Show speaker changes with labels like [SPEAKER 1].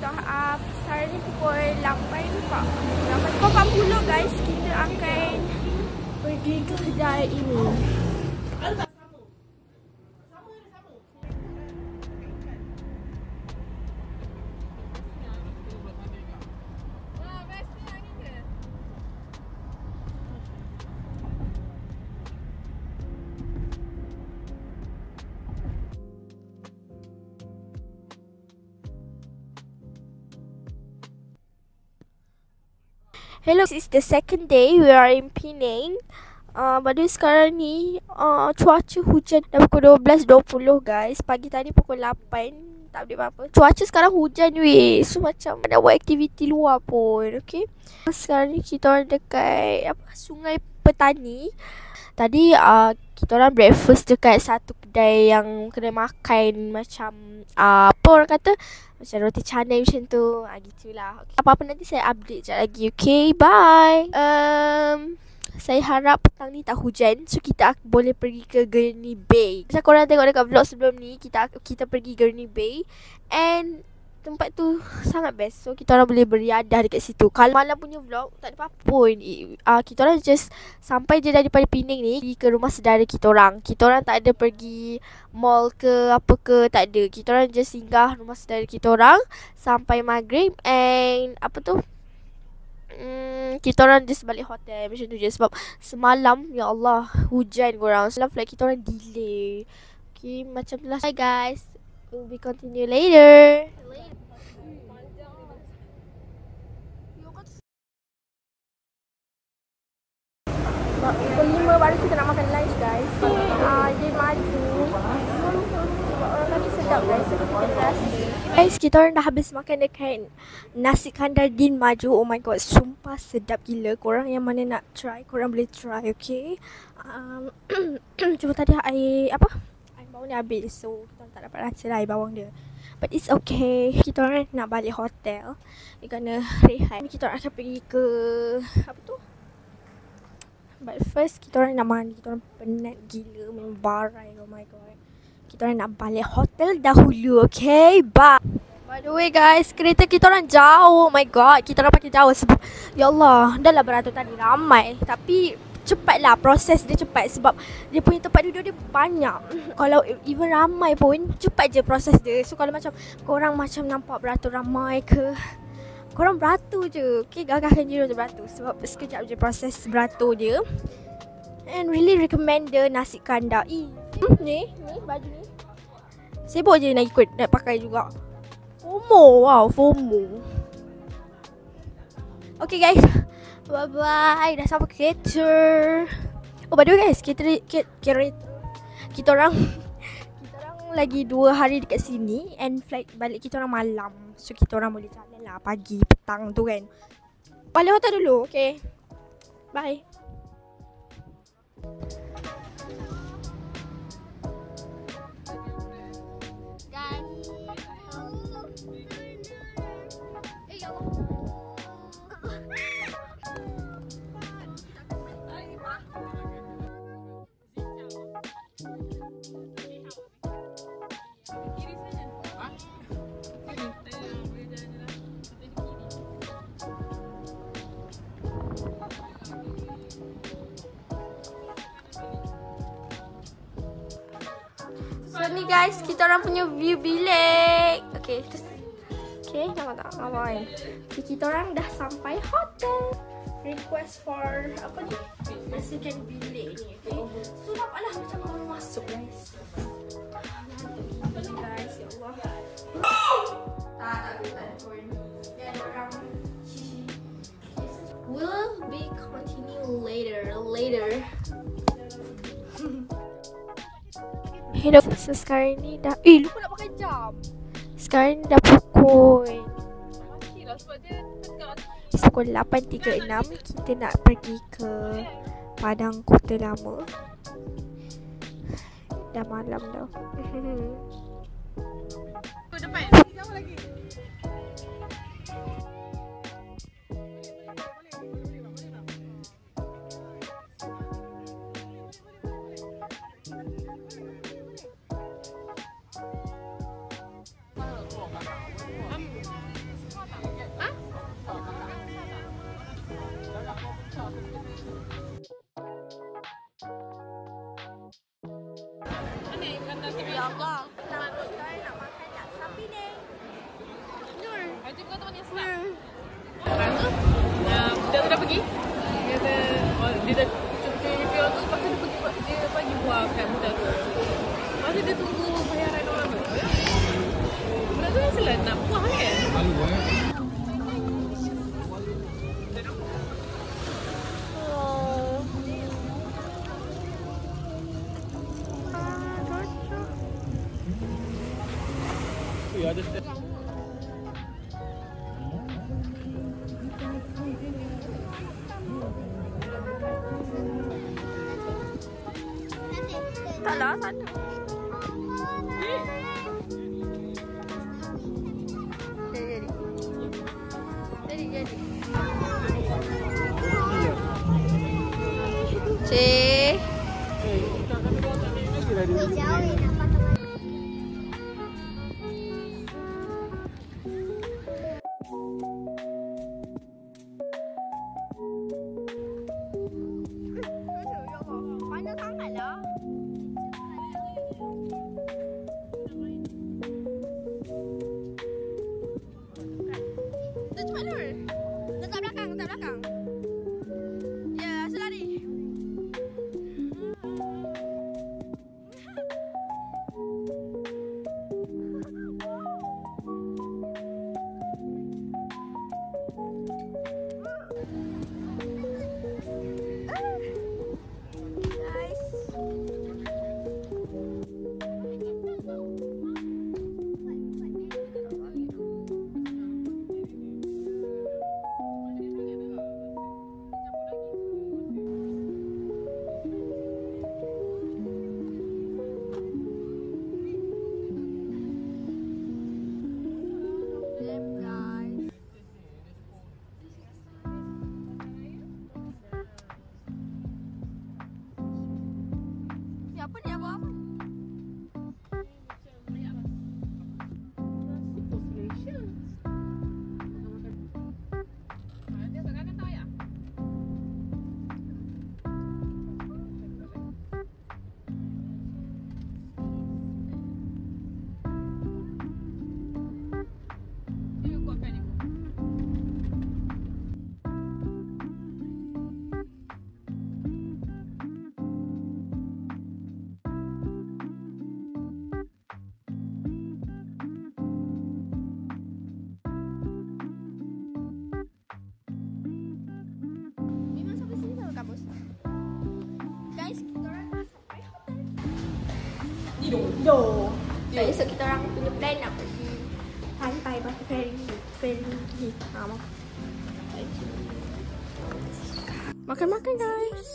[SPEAKER 1] Sekarang ni pukul 8.40 guys. Kita akan pergi ke kedai ini. Hello, this is the second day we are in Penang. Pada sekarang ni cuaca hujan dah pukul 12.20 guys. Pagi tadi pukul 8 tak ada apa-apa. Cuaca sekarang hujan weh. So macam nak buat aktiviti luar pun. Okay. Sekarang ni kita orang dekat Sungai Petani. Tadi kita orang breakfast dekat satu kedai yang kedai makan macam apa orang kata macam roti canai macam tu. Gitulah. Okay. Apa-apa nanti saya update sekejap lagi. Okay, bye. Saya harap petang ni tak hujan. So kita boleh pergi ke Gurney Bay. Macam korang tengok dekat vlog sebelum ni, kita pergi Gurney Bay. And tempat tu sangat best. So kita orang boleh beriadah dekat situ. Kalau malam punya vlog tak ada apa pun. Kita orang just sampai je daripada Penang ni pergi ke rumah saudara kita orang. Kita orang tak ada pergi mall ke apa ke, tak ada. Kita orang just singgah rumah saudara kita orang sampai maghrib. And apa tu, kita orang just balik hotel macam tu je. Sebab semalam ya Allah hujan korang. Semalam flight kita orang delay. Okay, macam tu lah. Bye guys. We'll be continue later. Pukul 5 baru kita nak makan lunch guys. Dia maju. Orang kata sedap guys. Guys, kita orang dah habis makan dekat nasi kandar Din Maju. Oh my god, sumpah sedap gila. Korang yang mana nak try, korang boleh try, okay. Cuma tadi air bawang ni habis. So kita tak dapat rasa lah air bawang dia. But it's okay. Kita orang nak balik hotel. Dia kena rehat. Kita orang akan pergi ke apa tu, but first kita orang nak mandi. Kita orang penat gila, membarai. Oh my god. Kita orang nak balik hotel dahulu. Okay, bye. By the way guys, kereta kita orang jauh. Oh my god, kita orang pakai jauh sebab ya Allah, dah lah beratur tadi ramai. Tapi cepatlah, proses dia cepat sebab dia punya tempat duduk dia banyak. Kalau even ramai pun cepat je proses dia. So kalau macam korang macam nampak beratur ramai ke, korang beratur je. Okay, gagahkan je beratur sebab sekejap je proses beratur dia. And really recommend the nasi kandar. Ni baju ni sibuk je nak ikut, nak pakai juga. FOMO, wow, FOMO. Okay guys, bye bye. Dah sampai kereta. Oh by the way guys, kita orang lagi 2 hari dekat sini. And flight balik kita orang malam. So kita orang boleh jalan lah pagi, petang tu kan. Balik hotel dulu, okay. Bye. So ni guys, kita orang punya view bilik. Okay, nampak tak? Nampak kan? Okay, kita orang dah sampai hotel. Request for apa ni? Bersihkan bilik ni. Okay, so nampaklah macam baru masuk guys. Mantap guys, ya Allah. Tak pun. Dan orang will be continue later. Hello, so sekarang ni dah lupa nak pakai jam. Sekarang ni dah pukul pukul 8.36. Kita nak pergi ke Padang Kota Lama. Dah malam dah. Depan. Jauh lagi. Ya Allah. Nak makan tak sapi ni. Nur.
[SPEAKER 2] Haji bukan teman yang senang. Kerana budak tu dah pergi. Dia kata dia dah cuci review tu. Lepas tu dia bagi buah kat budak tu. Lepas tu dia tunggu bayaran orang tu. Budak tu yang selain nak buah kan.
[SPEAKER 3] Malu Ya ada
[SPEAKER 1] Taklah satu. Jadi. Cik. Panjang sangatlah. Dah cepat Nur. Letak belakang. Ya, selari. Apa ni abang? Guys, kita orang dah sampai hotel. Dan esok kita orang punya plan nak pergi pantai pakai ferry. Makan guys.